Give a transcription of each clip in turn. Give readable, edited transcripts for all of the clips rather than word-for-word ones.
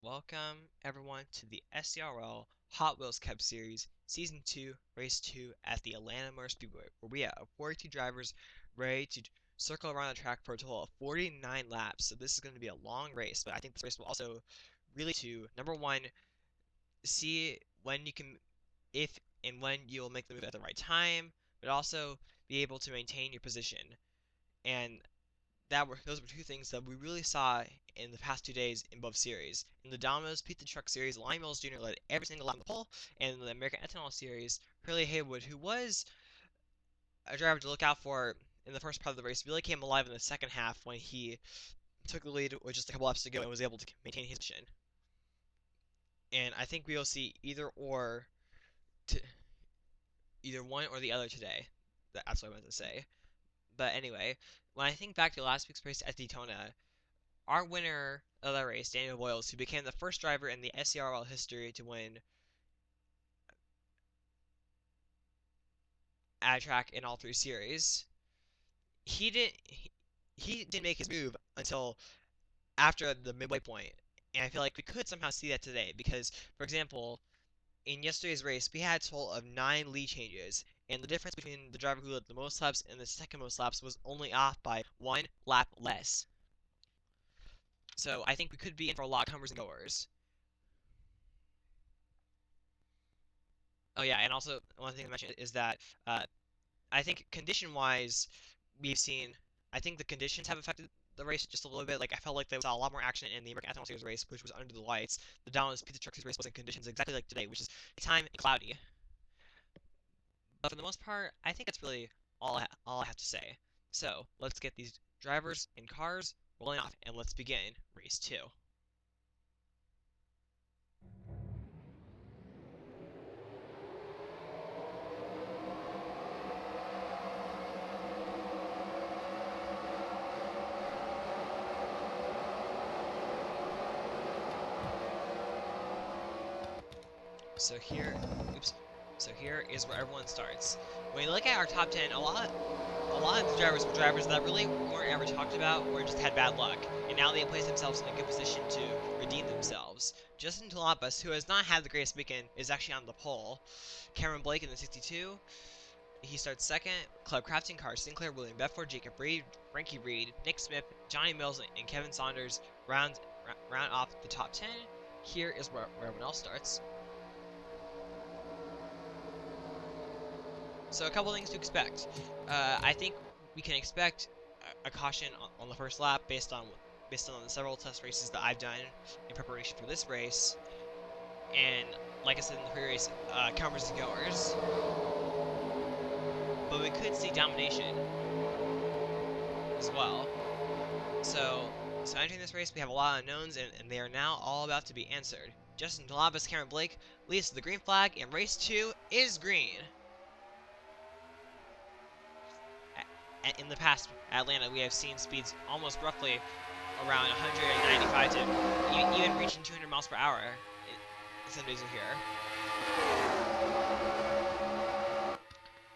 Welcome everyone to the SERL Hot Wheels Cup Series Season 2, Race 2 at the Atlanta Motor Speedway, where we have 42 drivers ready to circle around the track for a total of 49 laps. So this is going to be a long race, but I think this race will also really to, number one, see when you can, if and when you'll make the move at the right time, but also be able to maintain your position. And those were two things that we really saw in the past 2 days in both series. In the Domino's Pizza Truck Series, Lonnie Mills Jr. led every single lap on the pole, and in the American Ethanol Series, Hurley Haywood, who was a driver to look out for in the first part of the race, really came alive in the second half when he took the lead with just a couple laps to go and was able to maintain his position. And I think we will see either one or the other today. That's what I meant to say. But anyway, when I think back to last week's race at Daytona, our winner of that race, Daniel Boyles, who became the first driver in the SERL history to win at a track in all three series, he didn't make his move until after the midway point, and I feel like we could somehow see that today because, for example, in yesterday's race we had a total of 9 lead changes, and the difference between the driver who led the most laps and the second most laps was only off by 1 lap less. So I think we could be in for a lot of comers and goers. Oh yeah, and also one thing to mention is that I think condition-wise, we've seen. I think the conditions have affected the race just a little bit. Like I felt like there was a lot more action in the American Ethanol Series race, which was under the lights. The Domino's Pizza Truck Series race was in conditions exactly like today, which is time and cloudy. But for the most part, I think that's really all I have to say. So let's get these drivers and cars rolling off, and let's begin race 2. So here, oops. So here is where everyone starts. When you look at our top 10, a lot of the drivers were drivers that really weren't ever talked about or just had bad luck, and now they place themselves in a good position to redeem themselves. Justin Talapas, who has not had the greatest weekend, is actually on the pole. Cameron Blake in the 62, he starts second. Club Crafting Car, Sinclair, William Bedford, Jacob Reed, Frankie Reed, Nick Smith, Johnny Mills, and Kevin Saunders round off the top 10. Here is where everyone else starts. So a couple things to expect. I think we can expect a caution on the first lap based on the several test races that I've done in preparation for this race, and like I said in the pre-race, comers and goers. But we could see domination as well. So entering this race, we have a lot of unknowns, and they are now all about to be answered. Justin Talabas, Cameron Blake leads to the green flag, and race 2 is green. In the past at Atlanta, we have seen speeds almost roughly around 195 to even reaching 200 miles per hour. Some days are here.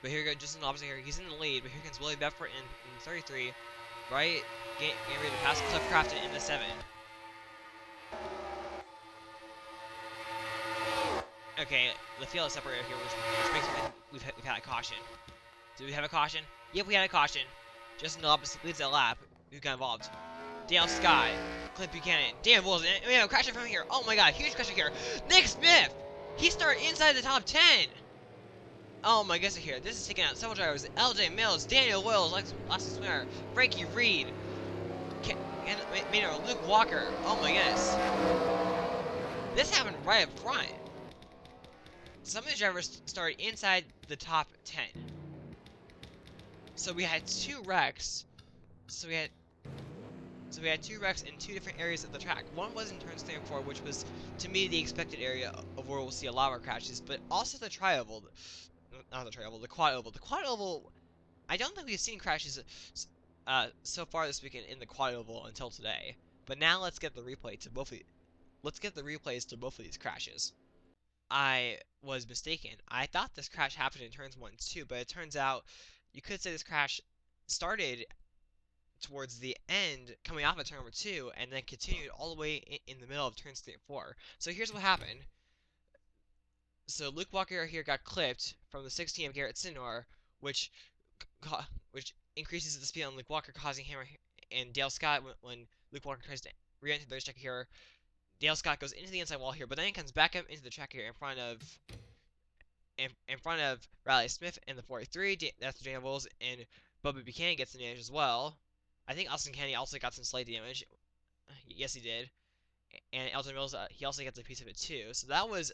But here we go, Justin Lobster here. He's in the lead, but here comes Willie Bedford in 33. Right, getting ready to pass Cliff Crafton in the 7. Okay, the field is separated here, which makes me think we've had a caution. Do we have a caution? Yep, we had a caution. Justin Lopez leads that lap. Who got involved? Dale Sky, Clint Buchanan, Dan Wilson. We have a crasher from here. Oh my god, huge crasher here. Nick Smith! He started inside the top 10! Oh my goodness here. This is taking out several drivers. LJ Mills, Daniel Wills, Last Swimmer, Frankie Reed, and Luke Walker. Oh my goodness. This happened right up front. Some of the drivers started inside the top 10. So we had 2 wrecks. So we had 2 wrecks in 2 different areas of the track. One was in turns 3 and 4, which was, to me, the expected area of where we'll see a lot more crashes, but also the tri-oval. Not the tri-oval, the quad-oval. The quad-oval, I don't think we've seen crashes so far this weekend in the quad-oval until today. But now let's get the replays to both of these crashes. I was mistaken. I thought this crash happened in turns 1 and 2, but it turns out you could say this crash started towards the end, coming off of turn number 2, and then continued all the way in the middle of turns 3 and 4. So here's what happened. So Luke Walker here got clipped from the 16 of Garrett Sinor, which increases the speed on Luke Walker, causing him and Dale Scott when Luke Walker tries to re-enter the track here. Dale Scott goes into the inside wall here, but then he comes back up into the track here in front of Riley Smith in the 43. That's Daniel Wills, and Bubba Buchanan gets some damage as well. I think Austin Kennedy also got some slight damage. Yes, he did. And Elton Mills, he also gets a piece of it too. So that was,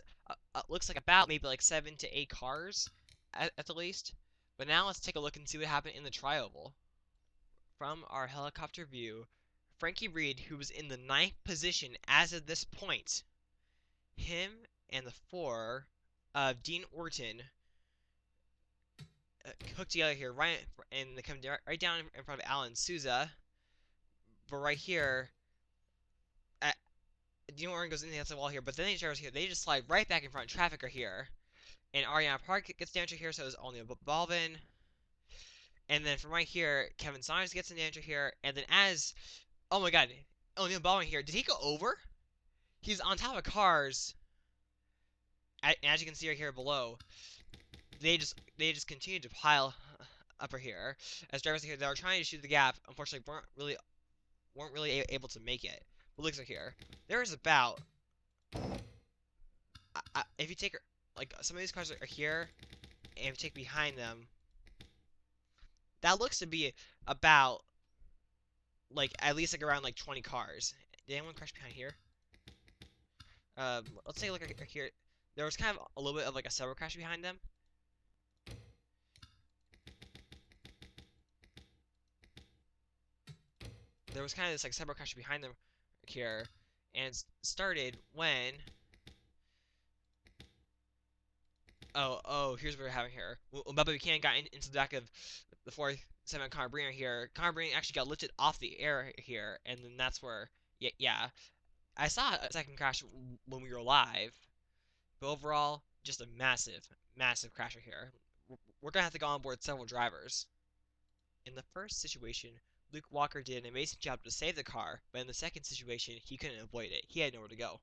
looks like about maybe like 7 to 8 cars at the least. But now let's take a look and see what happened in the tri-oval. From our helicopter view, Frankie Reed, who was in the 9th position as of this point, him and the 4 of Dean Orton hooked together here, and they come right down in front of Alan Souza. But right here, Dean Orton goes into the outside wall here, but then these drivers here, they just slide right back in front. Traffic are here. And Ariana Park gets damage here, so is only Balvin. And then from right here, Kevin Saunders gets some damage here. And then oh my god, O'Neal Baldwin here. Did he go over? He's on top of cars. As you can see right here below, they just continue to pile up here. As drivers here, they are trying to shoot the gap. Unfortunately, weren't really able to make it. But looks like here, there is about if you take like some of these cars are here, and if you take behind them, that looks to be about like at least like around like 20 cars. Did anyone crash behind here? Let's take a look at here. There was kind of a little bit of like a servo crash behind them. There was kind of this like servo crash behind them here, and started when. Oh, here's what we're having here. When Bubba Buchanan got into the back of the 47 Connor Bringer here, Connor Bringer actually got lifted off the air here, and then that's where, yeah. I saw a second crash when we were live, but overall, just a massive, massive crasher here. We're going to have to go on board several drivers. In the first situation, Luke Walker did an amazing job to save the car, but in the second situation, he couldn't avoid it. He had nowhere to go.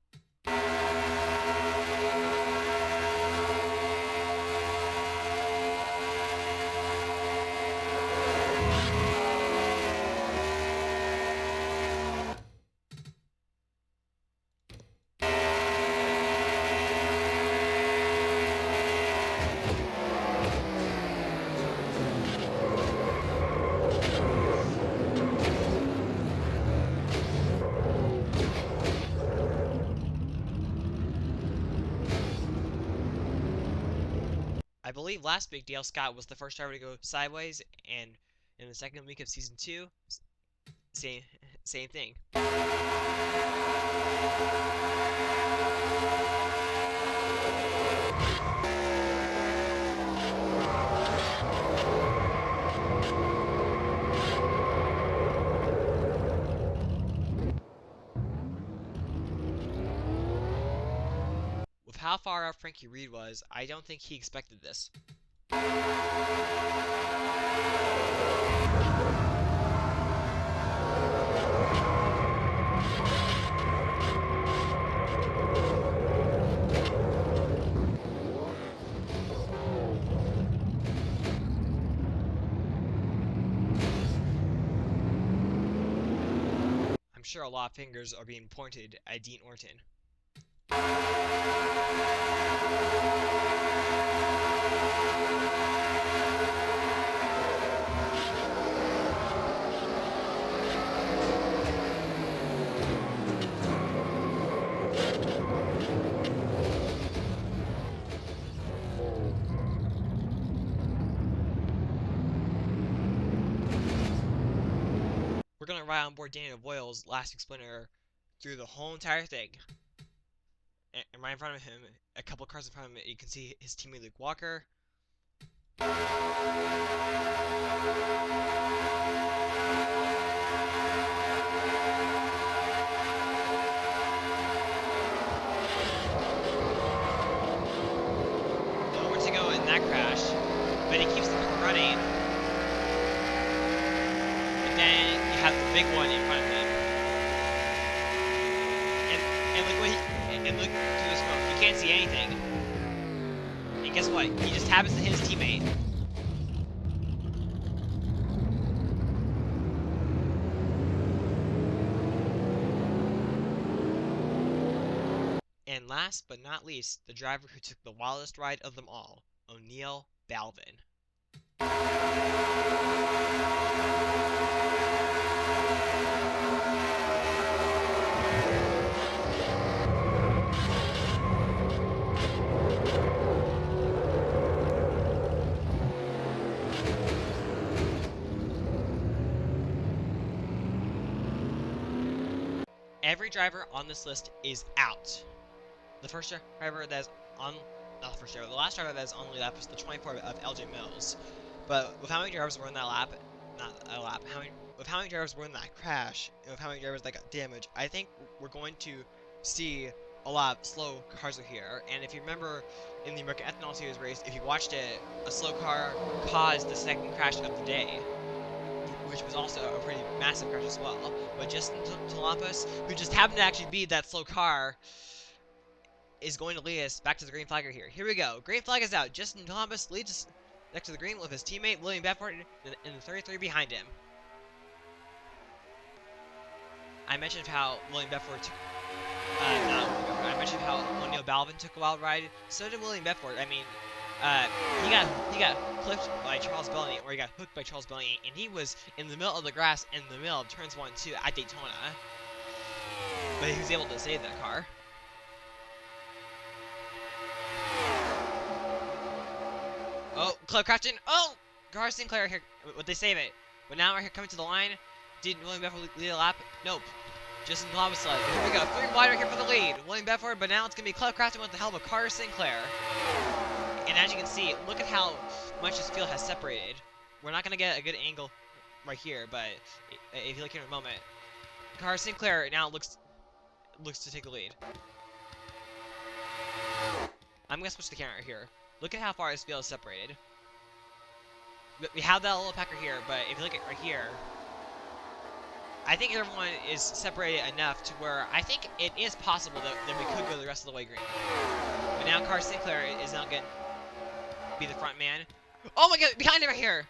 I believe last week Dale Scott was the first driver to go sideways, and in the second week of season 2, same thing. With how far out Frankie Reed was, I don't think he expected this. I'm sure a lot of fingers are being pointed at Dean Orton. We're gonna ride on board Daniel Boyle's last splinter through the whole entire thing. And right in front of him, a couple cars in front of him, you can see his teammate Luke Walker. Nowhere to go in that crash, but he keeps the car running. And then you and look to the smoke. You can't see anything. And guess what? He just happens to hit his teammate. And last but not least, the driver who took the wildest ride of them all, O'Neal Balvin. Every driver on this list is out. The first driver that's on, not the first driver, the last driver that is on the lap was the 24 of LJ Mills. But with how many drivers were in that lap, with how many drivers were in that crash, and with how many drivers that got damaged, I think we're going to see a lot of slow cars here. And if you remember in the American Ethanol Series race, if you watched it, a slow car caused the second crash of the day, which was also a pretty massive crash as well. But Justin Talampos, who just happened to actually be that slow car, is going to lead us back to the green flag right here. Here we go. Green flag is out. Justin Talampos leads us next to the green with his teammate William Bedford in the 33 behind him. I mentioned how William Bedford took. I mentioned how O'Neal Balvin took a wild ride. So did William Bedford. I mean, he got clipped by Charles Bellany, or he got hooked by Charles Bellany, and he was in the middle of the grass in the middle of turns 1 and 2 at Daytona. But he was able to save that car. Oh, Club Crafton. Oh, Gar Sinclair here. Would they save it? But now we're here coming to the line. Didn't William Bedford lead a lap? Nope. Justin Thomas led. Here we go. 3 wide right here for the lead. William Bedford, but now it's going to be Club Crafton with the help of Carter Sinclair. And as you can see, look at how much this field has separated. We're not going to get a good angle right here, but if you look here in a moment, Carter Sinclair now looks to take the lead. I'm going to switch the camera here. Look at how far this field is separated. We have that little pecker here, but if you look at right here, I think everyone is separated enough to where I think it is possible that we could go the rest of the way green. But now Carter Sinclair is now going to be the front man. Oh my god, behind him right here!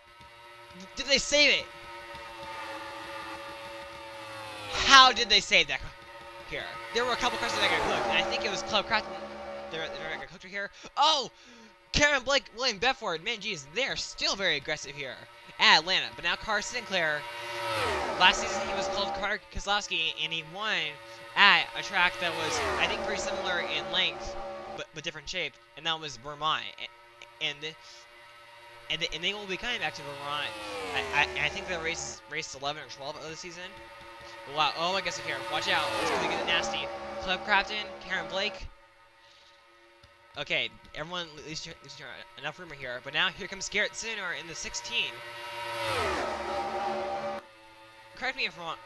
Did they save it? How did they save that here? There were a couple cars that got hooked, and I think it was Club Crafton. They're got hooked right here. Oh! Karen Blake, William Bedford, man, geez, they're still very aggressive here at Atlanta. But now Carter Sinclair, last season he was called Carter Keselowski, and he won at a track that was, I think, very similar in length, but different shape, and that was Vermont. And they will be coming back to Vermont. I think the race 11 or 12 of the season. Wow, oh my gosh, here, watch out, it's going to get nasty. Club Crafton, Karen Blake. Okay, everyone, at least enough rumor here. But now here comes Garrett Sinner in the 16. Correct me if I'm wrong,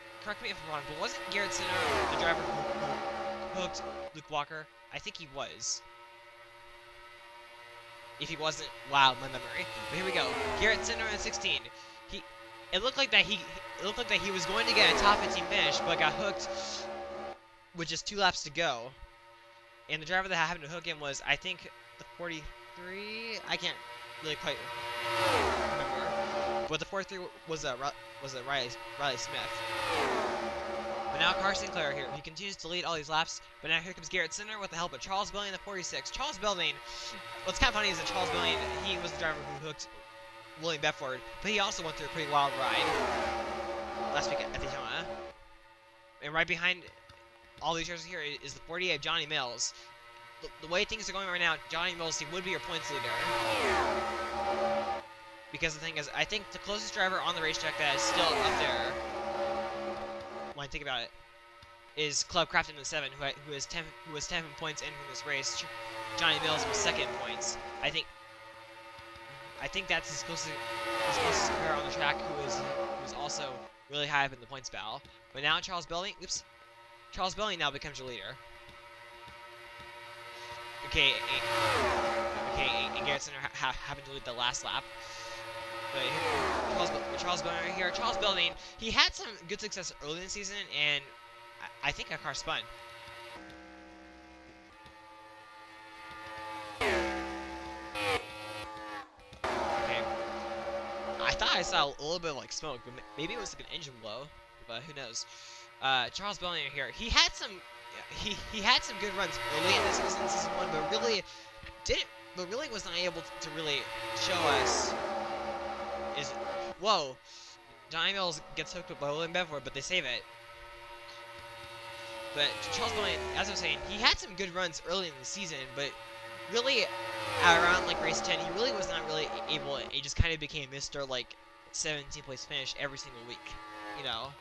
but wasn't Garrett Sinner the driver who hooked Luke Walker? I think he was. If he wasn't, wow, my memory. But here we go. Garrett Sinner in the 16. It looked like that he was going to get a top 15 finish, but got hooked with just 2 laps to go. And the driver that happened to hook him was, I think, the 43. I can't really quite remember, but the 43 was Riley Smith. But now Carter Sinclair here. He continues to lead all these laps. But now here comes Garrett Sinner with the help of Charles Bellany in the 46. Charles Bellany. What's kind of funny is that Charles Bellany, he was the driver who hooked William Bedford, but he also went through a pretty wild ride last week at Daytona. And right behind all these drivers here is the 48 of Johnny Mills. The way things are going right now, Johnny Mills, he would be your points leader. Because the thing is, I think the closest driver on the racetrack that is still up there, when I think about it, is Club Crafton in the 7, who has 10 points in from this race. Johnny Mills was 2nd in points. I think that's his closest compare on the track, who is also really high up in the points battle. But now Charles Bellany now becomes your leader. Okay, and Garrett Sinner happened to lead the last lap. But Charles Bellany right here. Charles Bellany, he had some good success early in the season, and I think that car spun. thought I saw a little bit of like smoke, but maybe it was like an engine blow. But who knows? Charles Bellinger here. He had some good runs early in the season 1, but really was not able to really show us. Whoa, Johnny Mills gets hooked up by William Bedford, but they save it. But Charles Bellinger, as I was saying, he had some good runs early in the season, but really around like race 10, he really was not really able. It just kind of became Mr. like 17th place finish every single week, you know.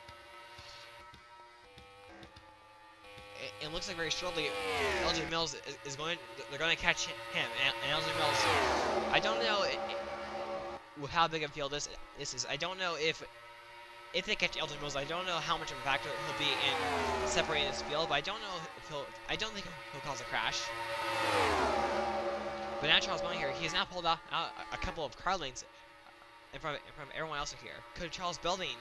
It looks like very shortly, LJ Mills is going. They're going to catch him, and LJ Mills. I don't know how big a field this is. I don't know if they catch LJ Mills. I don't know how much of a factor he'll be in separating this field. But I don't know if I don't think he'll cause a crash. But now Charles Bellinger here, he has now pulled out a couple of car lanes in front of everyone else here. Could Charles Bellinger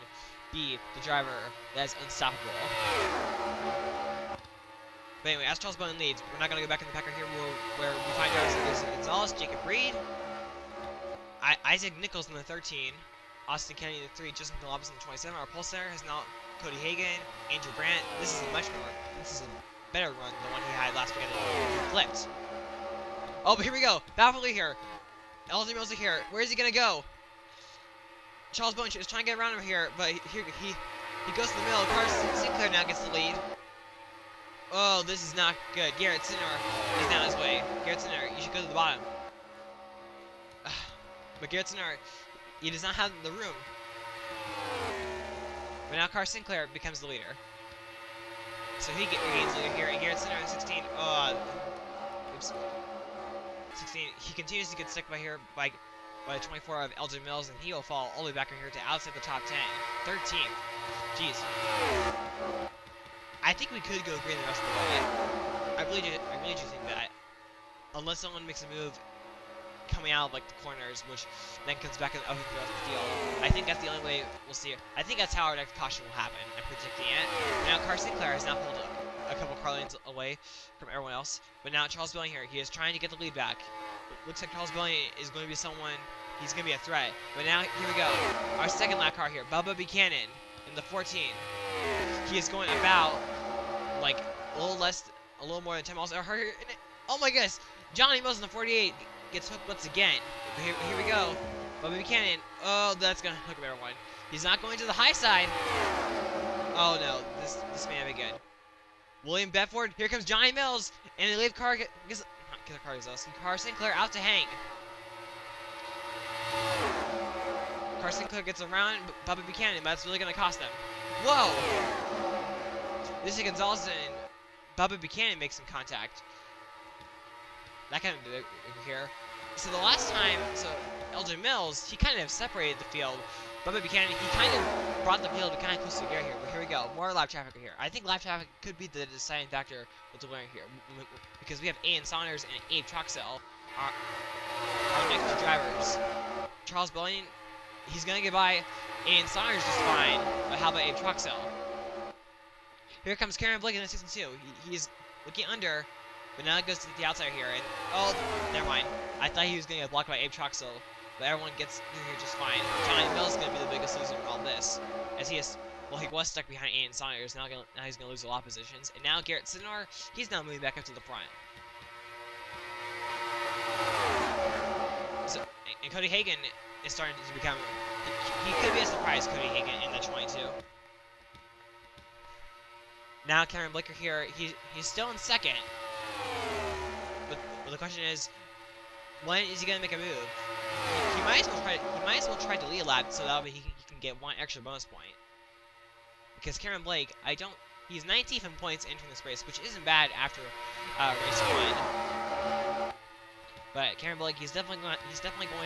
be the driver that is unstoppable? But anyway, as Charles Bellinger leads, we're not going to go back in the packer here where we find drivers like Gonzalez, Jacob Reed, Isaac Nichols in the 13, Austin Kennedy in the 3, Justin Galabas in the 27. Our pole center has now Cody Hagan, Andrew Brandt. This is a better run than the one he had last weekend. He flipped. Oh, but here we go. Bafflingly here. LJ Mills here. Where is he going to go? Charles Bellinger is trying to get around him here, but he goes to the middle. Carson Sinclair now gets the lead. Oh, this is not good. Garrett Sinner is down his way. Garrett Sinner, you should go to the bottom. But Garrett Sinner, he does not have the room. But now Carson Sinclair becomes the leader. So he gains leader here, and Garrett Sinner at 16. Oops. 16. He continues to get stuck by the 24 of LJ Mills, and he will fall all the way back in here to outside the top 10. 13th. Jeez. I think we could go green the rest of the way. I really do think that. Unless someone makes a move coming out of like the corners, which then comes back up into the rest of the field. I think that's the only way we'll see it. I think that's how our next caution will happen. I'm predicting it. Now Carson Sinclair has now pulled a couple car lanes away from everyone else. But now Charles Bellinger here, he is trying to get the lead back. It looks like Charles Bellinger is going to be someone, he's going to be a threat. But now, here we go. Our second lap car here, Bubba Buchanan in the 14. He is going about like a little more than 10 miles per hour. Oh my goodness, Johnny Mills in the 48 gets hooked once again. But here we go. Bubba Buchanan. Oh, that's gonna hook up everyone. He's not going to the high side. Oh no, this may not be good. William Bedford. Here comes Johnny Mills, and they leave Car Sinclair out to hang. Car Sinclair gets around Bubba Buchanan, but that's really gonna cost them. Whoa! This is Gonzalez and Bubba Buchanan make some contact. That kind of did it here. So the last time, LJ Mills, he kind of separated the field. Bubba Buchanan, he kind of brought the field kind of close together here. But here we go, more live traffic here. I think live traffic could be the deciding factor with the winner here, because we have Ian Saunders and Abe Troxell, our next two drivers. Charles Bellinger, he's gonna get by Ian Saunders just fine, but how about Abe Troxell? Here comes Karen Blake in the 62. He's looking under, but now it goes to the outside here. And oh, never mind. I thought he was going to get blocked by Abe Troxell, but everyone gets through here just fine. Johnny Mills is going to be the biggest loser in all this, as he was stuck behind Ian Saunders. Now he's going to lose a lot of positions. And now Garrett Sidnar, he's now moving back up to the front. So, and Cody Hagan is starting to become. He could be a surprise, Cody Hagan, in the 22. Now Cameron Blaker here, he's still in second. But the question is, when is he gonna make a move? He might as well try to lead a lap so that way he can get one extra bonus point. Because Cameron Blake, he's 19th in points entering this race, which isn't bad after race 1. But Cameron Blake, he's definitely going to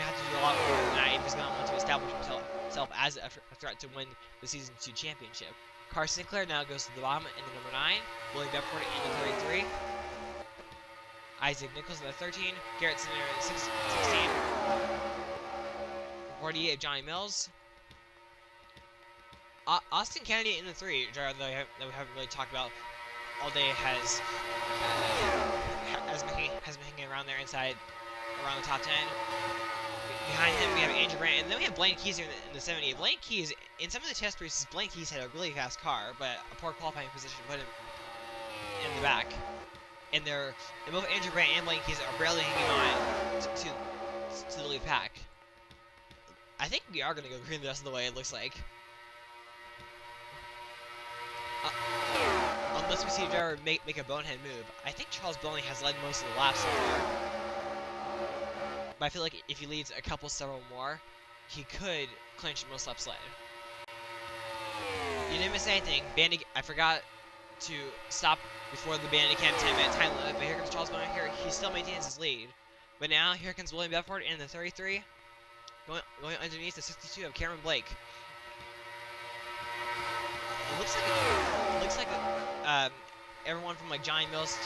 have to do a lot more than that if he's going to want to establish himself as a threat to win the Season 2 championship. Carson Sinclair now goes to the bottom in the number 9. William Bedford in the 33. Isaac Nichols in the 13. Garrett Sinner in the 16. 48 of Johnny Mills. Austin Kennedy in the 3, that we haven't really talked about all day, has been hanging around there inside, around the top 10. Behind him, we have Andrew Brandt, and then we have Blaine Keys here in the 70. Blaine Keys, in some of the test races, Blaine Keys had a really fast car, but a poor qualifying position put him in the back. And both Andrew Brandt and Blaine Keys are barely hanging on to the lead pack. I think we are going to go green the rest of the way, it looks like. Unless we see a driver make a bonehead move. I think Charles Bellamy has led most of the laps so far. But I feel like if he leads several more, he could clinch most laps led. You didn't miss anything. I forgot to stop before the Bandicam 10-minute time limit, but here comes Charles Bellamy here. He still maintains his lead. But now, here comes William Bedford in the 33, going underneath the 62 of Cameron Blake. It looks like everyone from like Johnny Mills.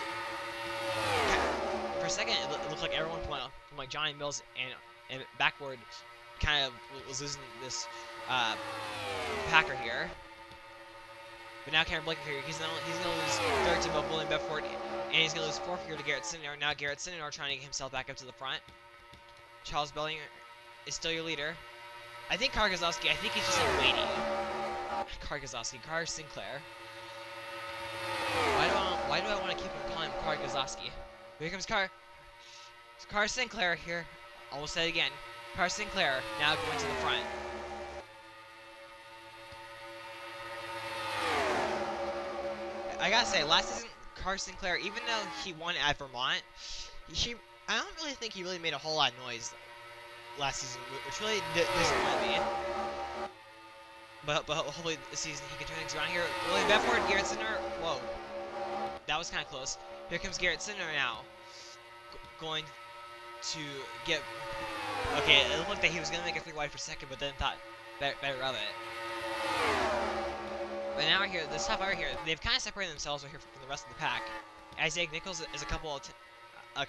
For a second, it looked like everyone from like Johnny Mills and backward kind of was losing this Packer here. But now Cameron Blake here, he's gonna lose third to both William Bedford, and he's gonna lose fourth here to Garrett Sinner. Now Garrett Sinner trying to get himself back up to the front. Charles Bellinger is still your leader. I think Car Gazowski, I think he's just like waiting. Car Gazowski, Car Sinclair. Why do I want to keep calling him Car Gazowski? Here comes Car Sinclair here. I will say it again. Car Sinclair now going to the front. I gotta say, last season, Car Sinclair, even though he won at Vermont, I don't really think he really made a whole lot of noise last season, which really disappointed me. But hopefully this season he can turn things around here. William Bedford, Garrett Sinner. Whoa, that was kind of close. Here comes Garrett Sinner now, going to get. Okay, it looked like that he was gonna make a 3 wide for second, but then thought better of it. But now here, this top over here, they've kind of separated themselves right here from the rest of the pack. Isaac Nichols is a couple of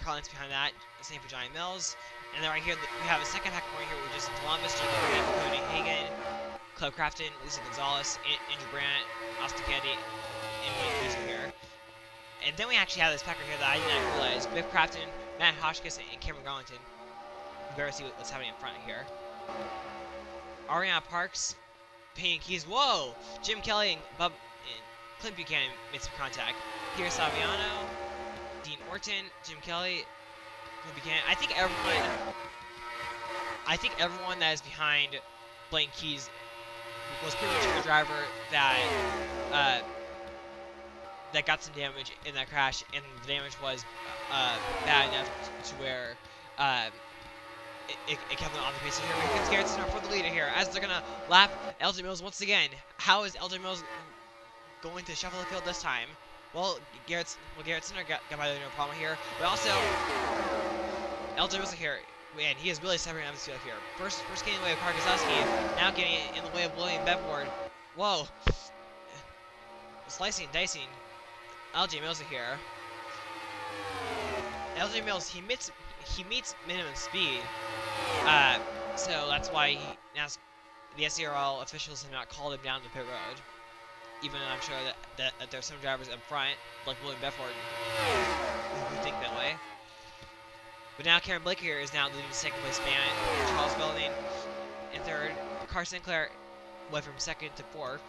car lengths behind that. Same for Johnny Mills. And then right here, we have a second pack point here with Justin Columbus, Jimmy Green, Cody Hagan, Cleb Crafton, Lisa Gonzalez, Andrew Brandt, Austin Kennedy, and Wayne Keezer here. And then we actually have this packer here that I did not realize. Biff Crafton, Matt Hotchkiss, and Cameron Garlington. You better see what's happening in front here. Ariana Parks, Payne Keys, whoa! Jim Kelly and Clint Buchanan made some contact. Here's Saviano, Dean Orton, Jim Kelly, Clint Buchanan. I think everyone that is behind Blaine Keys was pretty much the driver that that got some damage in that crash, and the damage was bad enough to where it kept them on the pace. So here comes Garrett Sinner for the leader here, as they're gonna lap LJ Mills once again. How is LJ Mills going to shuffle the field this time? Well, Garrett Sinner got by no problem here, but also LJ Mills here, man, he is really separating out of the field here. First getting in the way of Karkazowski, now getting in the way of William Bedford. Whoa, slicing and dicing. LJ Mills here. LJ Mills, he meets minimum speed, so that's why the SERL officials have not called him down the pit road. Even though I'm sure that there are some drivers up front, like William Bedford, who think that way. But now Cameron Blake here is now leading second place man. Charles Belling in third. Car Sinclair went from second to fourth.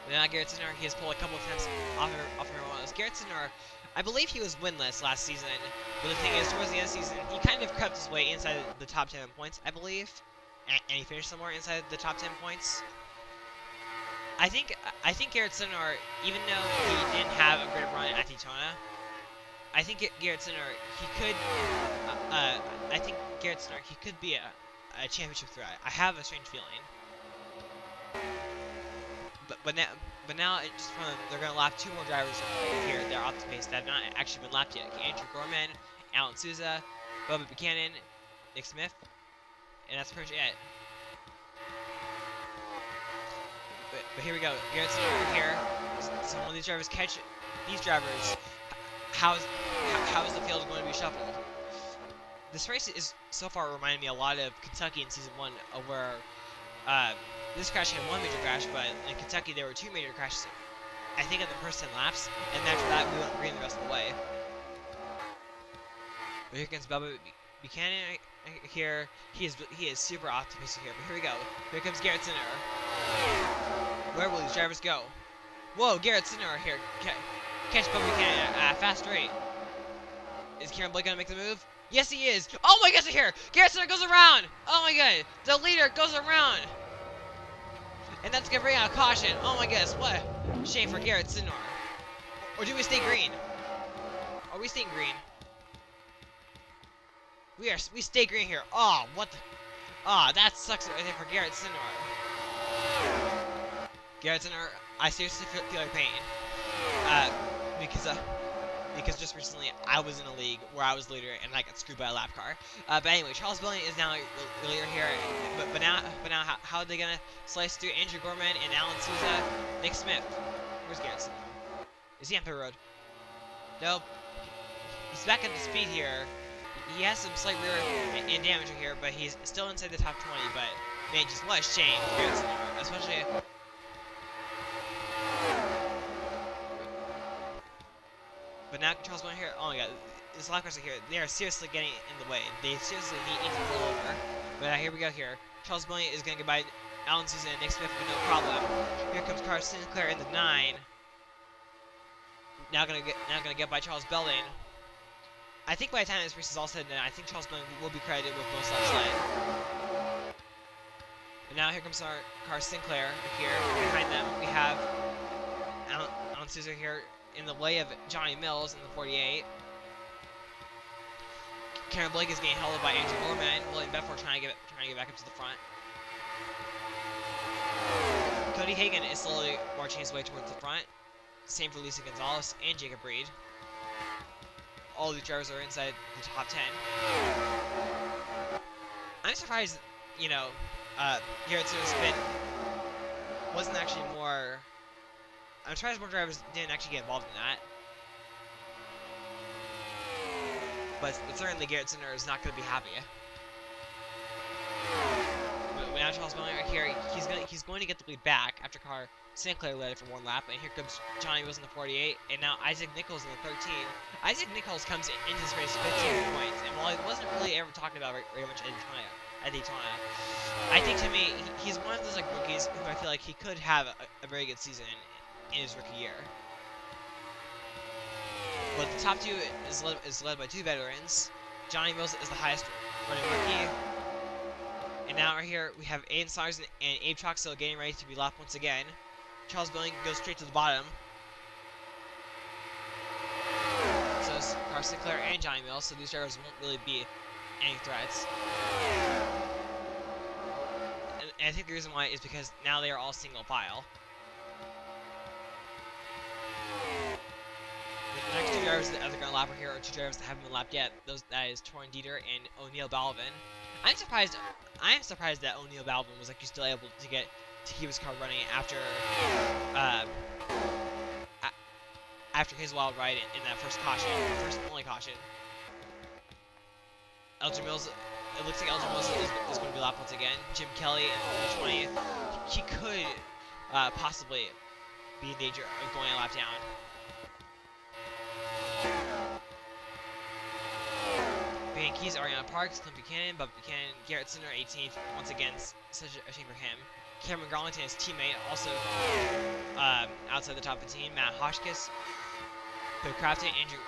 But now Garrett Sinner, he has pulled a couple of times off of everyone else. Garrett Sinner, I believe he was winless last season, but the thing is, towards the end of the season, he kind of crept his way inside the top 10 points, I believe, and he finished somewhere inside the top 10 points. I think Garrett Sinner, even though he didn't have a great run at Daytona, I think Garrett Sinner, he could be a championship threat. I have a strange feeling. But now just from they're gonna lap 2 more drivers here. They're off the pace that have not actually been lapped yet. Andrew Gorman, Alan Souza, Bubba Buchanan, Nick Smith, and that's pretty much it. But here we go. Garrett Sinner here. So when these drivers catch these drivers, how is the field going to be shuffled? This race is so far reminding me a lot of Kentucky in season 1, where this crash had 1 major crash, but in Kentucky there were 2 major crashes, I think, in the first 10 laps, and after that we went green the rest of the way. But here comes Bubba Buchanan here, he is super optimistic here. But here we go. Here comes Garrett Sinner. Where will these drivers go? Whoa, Garrett Sinner here. Catch Bubba Buchanan at a fast rate. Is Kieran Blake gonna make the move? Yes, he is. Oh my gosh, here. Garrett Sinner goes around. Oh my god. The leader goes around. And that's gonna bring out caution. Oh my goodness, what a shame for Garrett Sinner. Or do we stay green? Are we staying green? We stay green here. Oh, what the? Oh, that sucks right there for Garrett Sinner. Garrett Sinner, I seriously feel your pain. Because just recently I was in a league where I was leader and I got screwed by a lap car. But anyway, Charles Billings is now the leader here. But now how are they gonna slice through Andrew Gorman and Alan Souza, Nick Smith? Where's Garrett Sinner? Is he on pit road? Nope. He's back at the speed here. He has some slight rear and damage here, but he's still inside the top 20. But man, just what a shame, especially. But now Charles Billings here. Oh my God, this lap cars are here. They are seriously getting in the way. They seriously need to pull over. But here we go. Here, Charles Billings is gonna get by Alan Souza and Nick Smith with no problem. Here comes Carl Sinclair in the 9. Now gonna get by Charles Belling. I think by the time this race is all said and done, I think Charles Belling will be credited with most laps led. But now here comes our car Sinclair here. Behind them we have Alan Souza here in the way of Johnny Mills in the 48. Karen Blake is getting held up by Andrew Gorman. William Bedford trying to get back up to the front. Cody Hagan is slowly marching his way towards the front. Same for Lisa Gonzalez and Jacob Reed. All these drivers are inside the top 10. I'm surprised, you know, Garrett Sinner's spin wasn't actually more. I'm surprised more drivers didn't actually get involved in that. But certainly Garrett Sinner is not going to be happy. But now Charles Billings right here, he's going to get the lead back after car Sinclair led it for one lap, and here comes Johnny Mills in the 48, and now Isaac Nichols in the 13. Isaac Nichols comes into this race 15 points, and while he wasn't really ever talked about very much at Daytona, I think to me, he's one of those like rookies who I feel like he could have a very good season in his rookie year. But the top 2 is led by 2 veterans. Johnny Mills is the highest running rookie. And now right here, we have Aiden Saunders and Abe Troxell getting ready to be lapped once again. Charles Billings goes straight to the bottom. So it's Carl Sinclair and Johnny Mills, so these drivers won't really be any threats. And I think the reason why is because now they are all single file. The next 2 drivers that are going to lap here are 2 drivers that haven't been lapped yet. That is Torrin Dieter and O'Neal Balvin. I'm surprised that O'Neal Balvin was actually still able to keep his car running after after his wild ride in that first and only caution. Elgin Mills, it looks like Elgin Mills is going to be lapped once again. Jim Kelly in the 20, he could possibly be in danger of going a lap down. Van Keys, Ariana Parks, Clint Buchanan, Bob Buchanan, Garrett Sinner, 18th. Once again, such a shame for him. Cameron Garlington, his teammate, also outside the top 15. Matt Hotchkiss, Cliff Crafton, Andrew.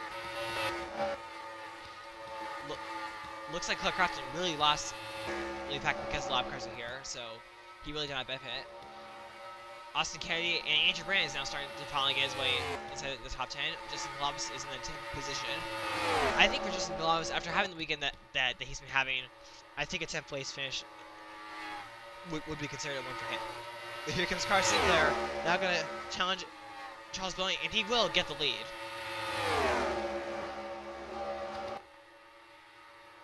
Looks like Cliff Crafton really lost lead pack because the lap cars are here, so he really did not benefit. Austin Kennedy and Andrew Brand is now starting to finally get his way inside the top 10. Justin Galabas is in the 10th position. I think for Justin Galabas, after having the weekend that he's been having, I think a 10th place finish would be considered a win for him. But here comes Carl Sinclair, now going to challenge Charles Billings, and he will get the lead.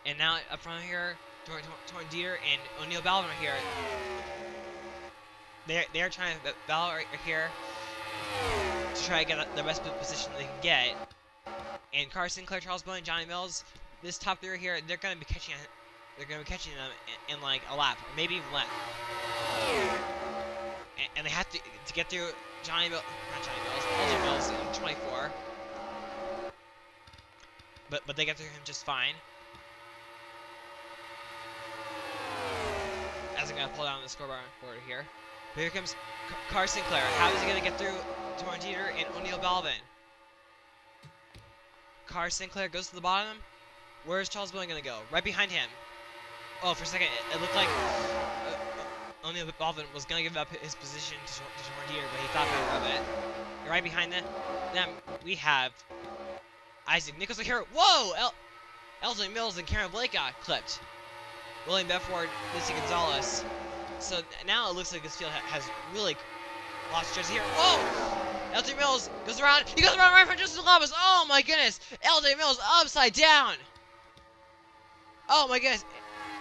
And now up front here, Torrin Dieter and O'Neal Balvin are here. They're trying to battle right here to try to get the best position they can get. And Carl Sinclair, Charles Billings, Johnny Mills, this top 3 here, they're gonna be catching them in like a lap, or maybe even less. And they have to get through Elgin Mills in 24. But they get through him just fine. gonna pull down the scoreboard here. But here comes Car Sinclair. How is he gonna get through Torn Jeter and O'Neal Balvin? Car Sinclair goes to the bottom. Where's Charles Bowling gonna go? Right behind him. Oh, for a second, it looked like O'Neal Balvin was gonna give up his position to Torn Jeter, but he thought better of it. Right behind them, we have Isaac Nichols here. Whoa! Elton Mills and Karen Blake got clipped. William Bedford, Missy Gonzalez. So now it looks like this field has really lost jersey here. Whoa! LJ Mills goes around. He goes around right in front of Justin Columbus. Oh my goodness! LJ Mills upside down. Oh my goodness!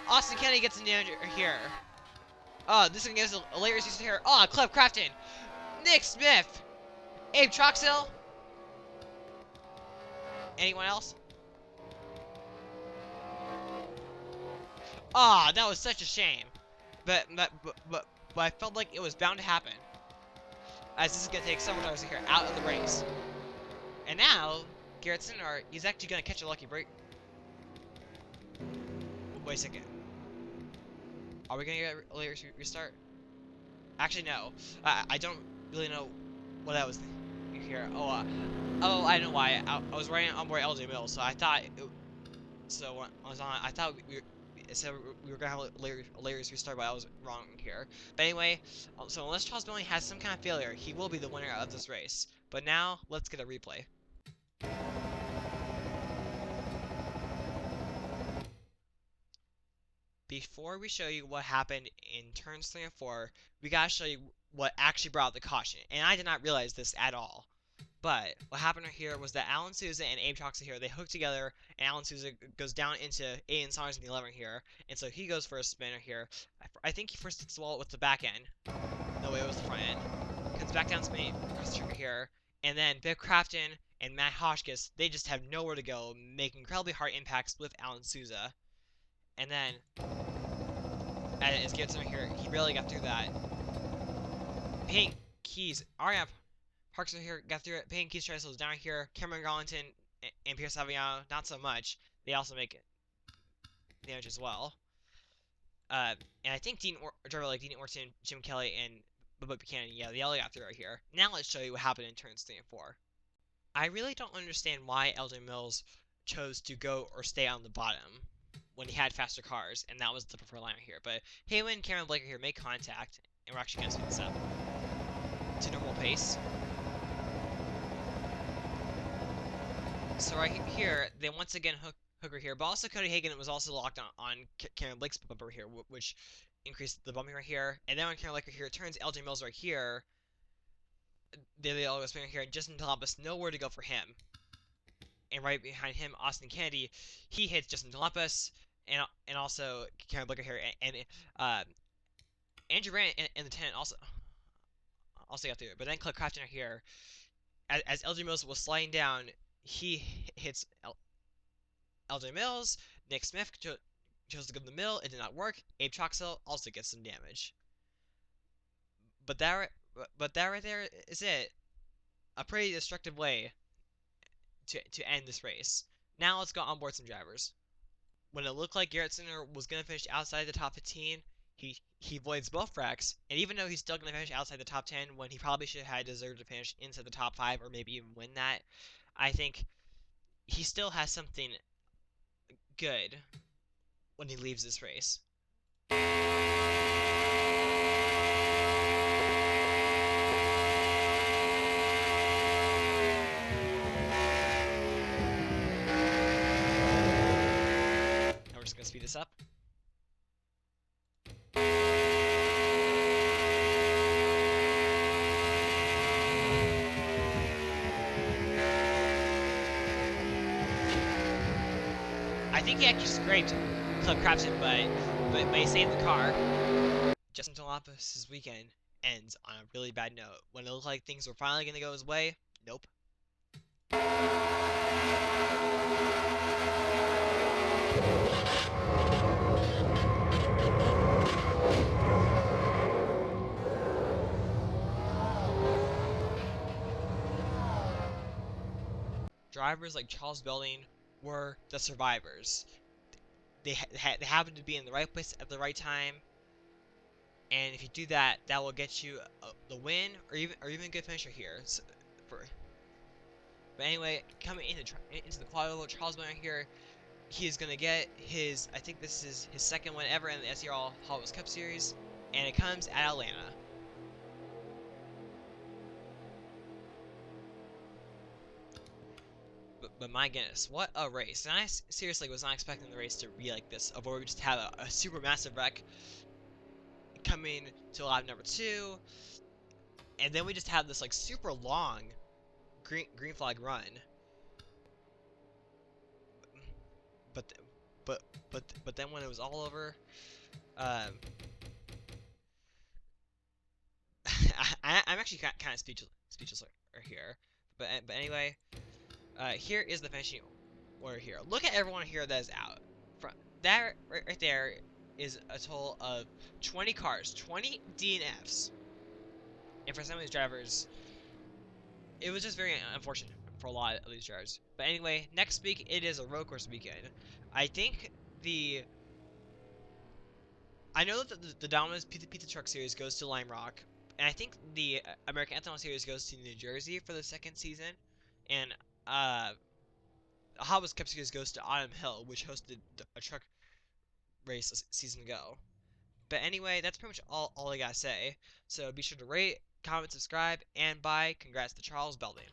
Austin Kennedy gets in damage here. Oh, this one gives a late release here. Oh, Cliff Crafton, Nick Smith, Abe Troxell. Anyone else? Ah, oh, that was such a shame. But I felt like it was bound to happen, as this is gonna take someone else here out of the race. And now Garrett Sinner, he's actually gonna catch a lucky break. Wait a second. Are we gonna get a later restart? Actually, no. I don't really know what I was thinking here. Oh, I know why. I was riding on board LJ Mills, so I thought. So when I was on, I thought we were gonna have a later restart, but I was wrong here. But anyway, so unless Charles Bowling has some kind of failure, he will be the winner of this race. But now let's get a replay. Before we show you what happened in turns 3 and 4, we gotta show you what actually brought the caution. And I did not realize this at all. But what happened here was that Alan Souza and Abe Troxell here, they hooked together, and Alan Souza goes down into Aiden Saunders in the 11 here, and so he goes for a spinner here. I think he first hits the wall with the back end. No, it was the front end. Comes back down spinning across the trigger here, and then Bill Crafton and Matt Hotchkiss, they just have nowhere to go, making incredibly hard impacts with Alan Souza. And then, as Garrett Sinner here, he barely got through that. Payne Keys, Ariane Parks here got through it. Payne Keys tries to slow down here. Cameron Garlington and Pierre Saviano, not so much. They also make it damage as well. And I think driver like Dean Orton, Jim Kelly, and Bubba Buchanan, yeah, they all got through right here. Now let's show you what happened in turns 3 and 4. I really don't understand why LJ Mills chose to go or stay on the bottom when he had faster cars, and that was the preferred line here. But Haywen and Cameron Blake are here, make contact, and we're actually going to speed this up to normal pace. So right here, they once again Hooker here, but also Cody Hagan was also locked on Cameron Blake's bumper here, which increased the bumping right here. And then when Cameron Blake here turns LJ Mills right here, they all go spinning here, and Justin Talampas, nowhere to go for him. And right behind him, Austin Kennedy, he hits Justin Talampas, and also Cameron Blake here, and Andrew Rand and the tenant also got through it. But then Cliff Crafton here, as LJ Mills was sliding down, he hits LJ Mills. Nick Smith chose to go to the middle. It did not work. Abe Troxell also gets some damage. But that right there is it. A pretty destructive way to end this race. Now let's go onboard some drivers. When it looked like Garrett Sinner was going to finish outside the top 15, he avoids both wrecks, and even though he's still going to finish outside the top 10 when he probably should have deserved to finish inside the top 5 or maybe even win that, I think he still has something good when he leaves this race. Now we're just going to speed this up. I think he actually scraped Cliff Crafton, but he saved the car. Justin Talampas' weekend ends on a really bad note. When it looked like things were finally going to go his way, nope. Drivers like Charles Belding were the survivors. They happened to be in the right place at the right time, And if you do that, that will get you the win or even a good finisher here. So, for, but anyway, coming into the quadruple, Charles Bowyer here, he is gonna get his, I think this is his second one ever in the SERL Hot Wheels Cup Series, and it comes at Atlanta. But my goodness, what a race! And I seriously was not expecting the race to be like this, of where we just have a super massive wreck coming to lap number 2, and then we just have this like super long green flag run. But but then when it was all over, um, I'm actually kind of speechless here. But anyway, here is the finishing order here. Look at everyone here that is out. From that right there is a total of 20 cars, 20 DNFs, and for some of these drivers, it was just very unfortunate for a lot of these drivers. But anyway, next week it is a road course weekend. I think the I know that the Domino's Pizza Truck Series goes to Lime Rock, and I think the American Ethanol Series goes to New Jersey for the second season, and uh, Hot Wheels Cup Series goes to Autumn Hill, which hosted a truck race a season ago. But anyway, that's pretty much all I gotta say. So be sure to rate, comment, subscribe, and buy. Congrats to Charles Belden.